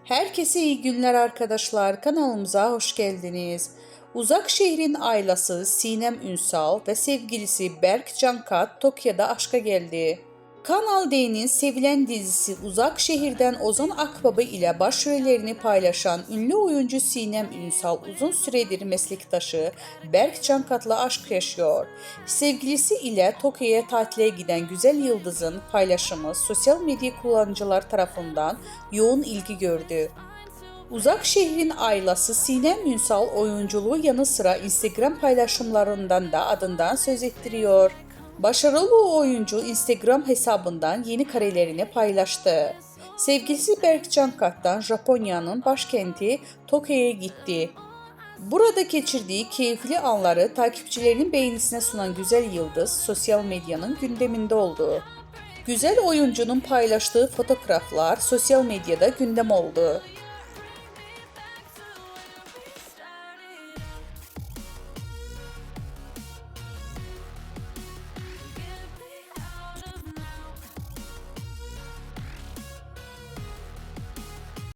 Herkese iyi günler arkadaşlar. Kanalımıza hoş geldiniz. Uzak şehrin ailesi Sinem Ünsal ve sevgilisi Berk Cankat Tokyo'da aşka geldi. Kanal D'nin sevilen dizisi Uzak Şehir'den Ozan Akbaba ile başrollerini paylaşan ünlü oyuncu Sinem Ünsal uzun süredir meslektaşı Berk Cankat'la aşk yaşıyor. Sevgilisi ile Tokyo'ya tatile giden güzel yıldızın paylaşımı sosyal medya kullanıcılar tarafından yoğun ilgi gördü. Uzak şehrin ailesi Sinem Ünsal oyunculuğu yanı sıra Instagram paylaşımlarından da adından söz ettiriyor. Başarılı oyuncu Instagram hesabından yeni karelerini paylaştı. Sevgilisi Berk Cankat'tan Japonya'nın başkenti Tokyo'ya gitti. Burada geçirdiği keyifli anları takipçilerinin beğenisine sunan güzel yıldız sosyal medyanın gündeminde oldu. Güzel oyuncunun paylaştığı fotoğraflar sosyal medyada gündem oldu.